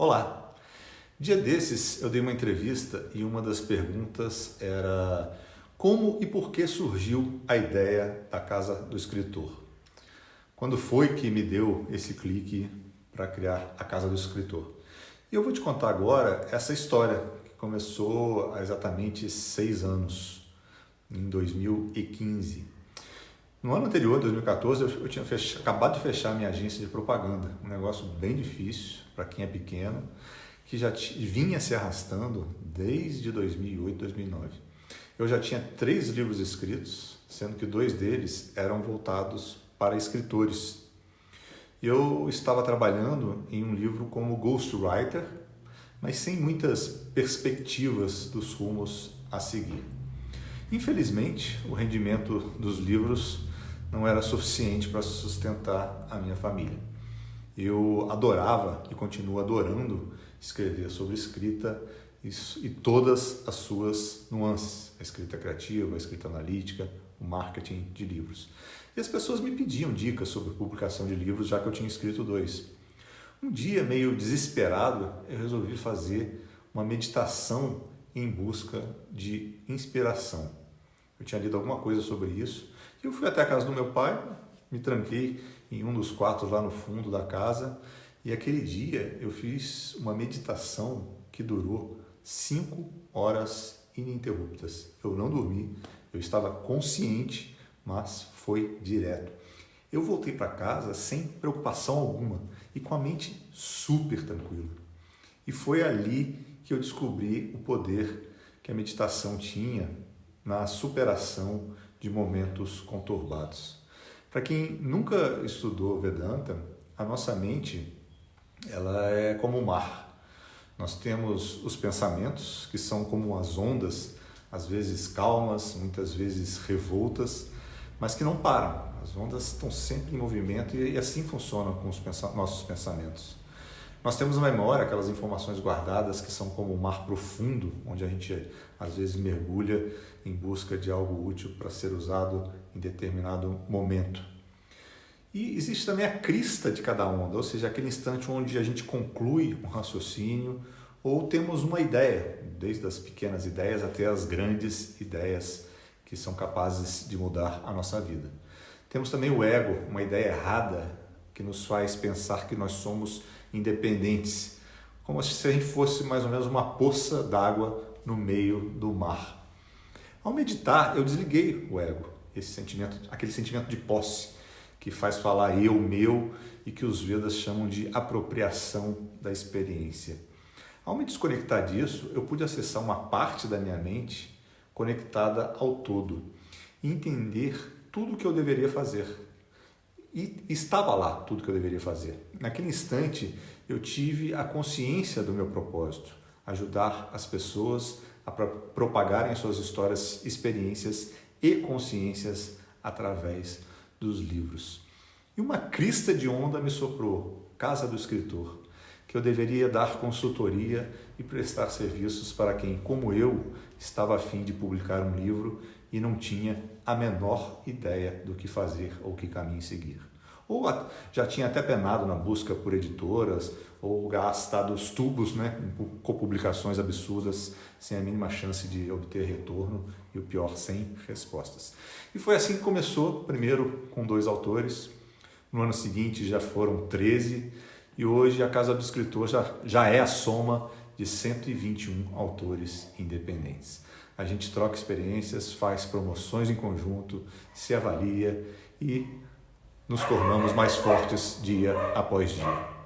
Olá! Dia desses eu dei uma entrevista e uma das perguntas era como e por que surgiu a ideia da Casa do Escritor? Quando foi que me deu esse clique para criar a Casa do Escritor? E eu vou te contar agora essa história que começou há exatamente 6 anos, em 2015. No ano anterior, 2014, eu tinha acabado de fechar a minha agência de propaganda, um negócio bem difícil para quem é pequeno, que já vinha se arrastando desde 2008, 2009. Eu já tinha 3 livros escritos, sendo que 2 deles eram voltados para escritores. Eu estava trabalhando em um livro como ghostwriter, mas sem muitas perspectivas dos rumos a seguir. Infelizmente, o rendimento dos livros não era suficiente para sustentar a minha família. Eu adorava e continuo adorando escrever sobre escrita e todas as suas nuances, a escrita criativa, a escrita analítica, o marketing de livros. E as pessoas me pediam dicas sobre publicação de livros, já que eu tinha escrito 2. Um dia, meio desesperado, eu resolvi fazer uma meditação em busca de inspiração. Eu tinha lido alguma coisa sobre isso e eu fui até a casa do meu pai, me tranquei em um dos quartos lá no fundo da casa e aquele dia eu fiz uma meditação que durou 5 horas ininterruptas. Eu não dormi, eu estava consciente, mas foi direto. Eu voltei para casa sem preocupação alguma e com a mente super tranquila. E foi ali que eu descobri o poder que a meditação tinha na superação de momentos conturbados. Para quem nunca estudou Vedanta, a nossa mente ela é como o mar. Nós temos os pensamentos, que são como as ondas, às vezes calmas, muitas vezes revoltas, mas que não param. As ondas estão sempre em movimento e assim funcionam com os nossos pensamentos. Nós temos na memória aquelas informações guardadas que são como um mar profundo, onde a gente às vezes mergulha em busca de algo útil para ser usado em determinado momento. E existe também a crista de cada onda, ou seja, aquele instante onde a gente conclui um raciocínio ou temos uma ideia, desde as pequenas ideias até as grandes ideias que são capazes de mudar a nossa vida. Temos também o ego, uma ideia errada que nos faz pensar que nós somos independentes, como se a gente fosse mais ou menos uma poça d'água no meio do mar. Ao meditar, eu desliguei o ego, esse sentimento, aquele sentimento de posse que faz falar eu, meu e que os Vedas chamam de apropriação da experiência. Ao me desconectar disso, eu pude acessar uma parte da minha mente conectada ao todo e entender tudo o que eu deveria fazer. E estava lá tudo que eu deveria fazer. Naquele instante, eu tive a consciência do meu propósito, ajudar as pessoas a propagarem suas histórias, experiências e consciências através dos livros. E uma crista de onda me soprou, Casa do Escritor, que eu deveria dar consultoria e prestar serviços para quem, como eu, estava a fim de publicar um livro e não tinha a menor ideia do que fazer ou que caminho seguir. Ou já tinha até penado na busca por editoras ou gastado os tubos, com publicações absurdas, sem a mínima chance de obter retorno e o pior, sem respostas. E foi assim que começou, primeiro com 2 autores, no ano seguinte já foram 13 e hoje a Casa do Escritor já é a soma de 121 autores independentes. A gente troca experiências, faz promoções em conjunto, se avalia e nos tornamos mais fortes dia após dia.